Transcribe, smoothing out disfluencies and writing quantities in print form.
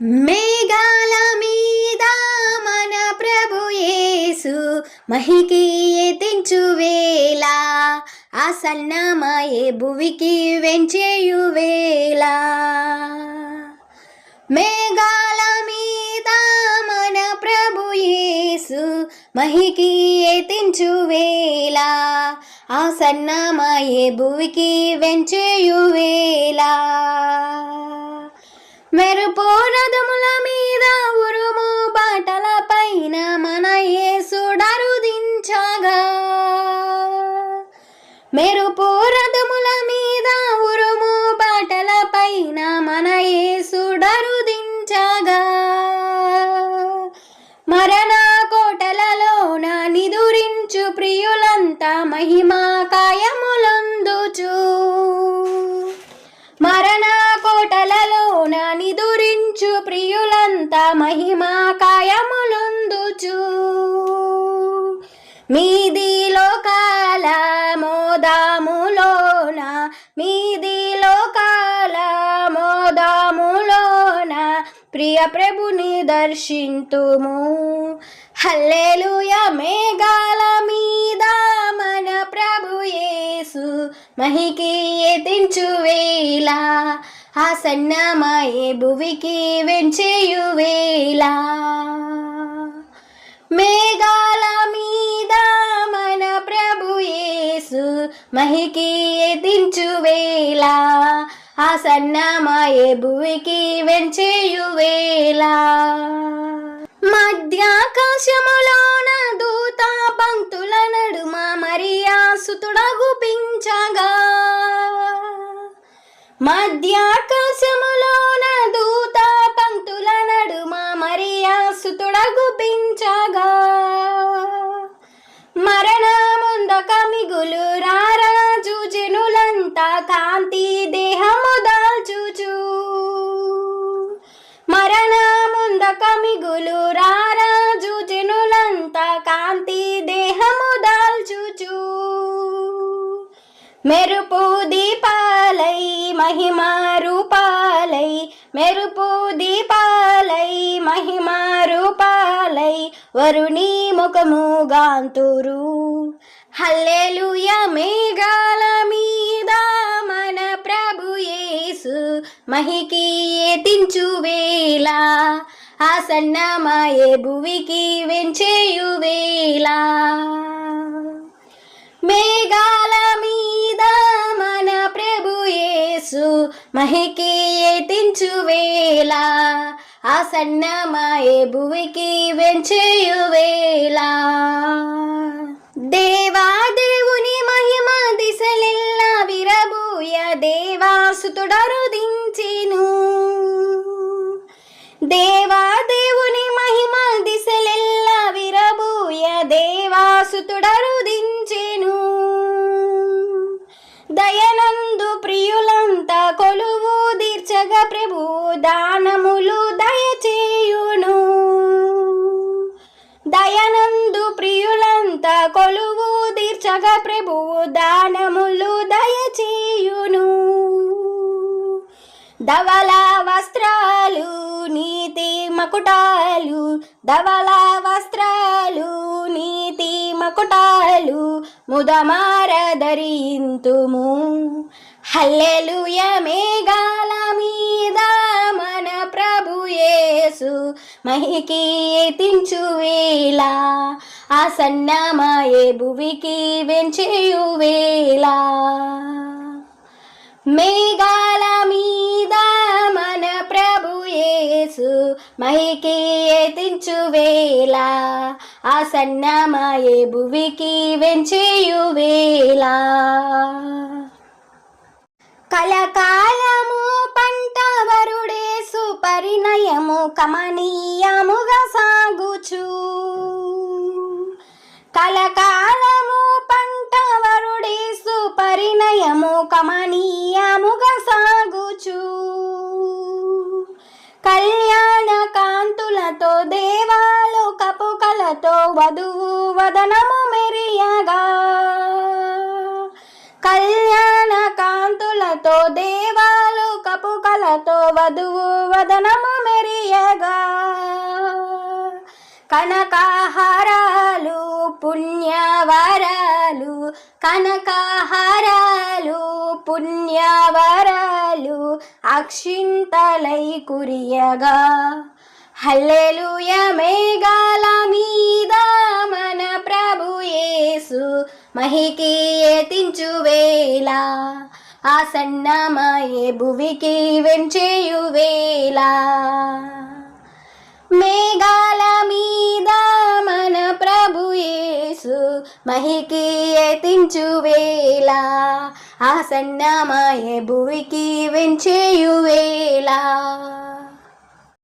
మేఘాల మీద మన ప్రభు యేసు మహికీర్తించు వేళ ఆసన్నమయే భువికి వెంచేయు వేళ. మేఘాల మీద మన ప్రభు యేసు మహికీర్తించు వేళ ఆసన్నమయే భువికి వెంచేయు వేళ. మెరుపు రథముల మీద ఉరుము బాటల పైన మన యేసుడరుదించగా, మెరుపు రథముల మీద ఉరుము బాటల పైన మన యేసుడరుదించగా, మరణ కోటలలోన నిదురించు ప్రియులంతా మహిమా కాయములందుచు, మరణ కోటలలోన నిదురించు ప్రియులంతా మహిమా కాయములందుచు, మీది లోకాల మోదాములోన, మీది లోకాల మోదాములోన ప్రియ ప్రభుని దర్శింతుము. హల్లెలూయా. మేఘాల మీద మన ప్రభు యేసు మహికీర్తించు వేళ ఆసన్నమయే భువికి వెంచేయు వేళ. మేఘాల మీద మన ప్రభు యేసు మహికీర్తించు వేళ ఆసన్నమయే భువికి వెంచేయు వేళ. మధ్యాకాశములోన దూత పంక్తుల నడుమ మరియా సుతుడగుపించగా, మధ్యాకాశములోన దూత పంక్తుల నడుమ మరియా సుతుడగుపించగా, మరణముందక మిగులు రారాజు జనులంతా కాంతి దేహము దాల్చుచు, మరణముందక మిగులు రారాజు జనులంతా కాంతి దేహము దాల్చుచు, మెరుపు దీపాలై మహిమా రూపాలై, మెరుపు దీపాలై మహిమా రూపాలై వరుణి ముఖము గాంతురు. హల్లెలూయా. మేఘాల మీద మన ప్రభు యేసు మహికీర్తించు వేళ ఆసన్నమయే భువికి వెంచేయు వేళ. మేఘాల మీద మన ప్రభు యేసు మహికీర్తించు వేళ ఆసన్నమయే భువికి వెంచేయు వేళ. దేవాదేవుని మహిమ దిశలెల్లా విరబూయ దేవాసుతుడరుదించెను, దేవాదేవుని మహిమ దిశలెల్లా విరబూయ దేవాసుతుడరుదించెను, దయనందు ప్రియులంతా కొలువు దీర్చగా ప్రభు దానములు దయచేయును, దయనందు ప్రియులంతా కొలువు దీర్చగా ప్రభు దానములు దయచేయును, ధవళ వస్త్రాలు నీతి మకుటాలు, ధవళ వస్త్రాలు నీతి మకుటాలు ముదమార ధరింతుము. హల్లెలూయా. మేఘాల మీద మన ప్రభు యేసు మహికీర్తించు వేళ ఆసన్నమయే భువికి వెంచేయు వేళ. మేఘాల మీద మన ప్రభు యేసు మహికీర్తించు వేళ ఆసన్నమయే భువికి వెంచేయు వేళ. కలకాలము పంట వరుడేసు పరిణయము కమనీయముగా సాగుచు, కలకాలము పంట వరుడేసు పరిణయము కమనీయముగా సాగుచు, కళ్యాణ కాంతులతో దేవాలోకపు కలతో వధువు వదనము మెరియగా, కళ్యాణ కాంతులతో దేవాలోకపు కలతో వధువు వదనము మెరియ కురియగా కనకాహారాలు పుణ్యవరాలు కనకాహారాలు పుణ్యవరాలు అక్షింతలై కురియగా హల్లెలూయా మేఘాల మీద మన ప్రభు యేసు మహికీర్తించు వేళ ఆసన్నమయే భువికి వెంచేయు వేళ మేఘాల మీద మన ప్రభు యేసు మహికీర్తించు వేళ ఆసన్నమయే భువికి వెంచేయు వేళ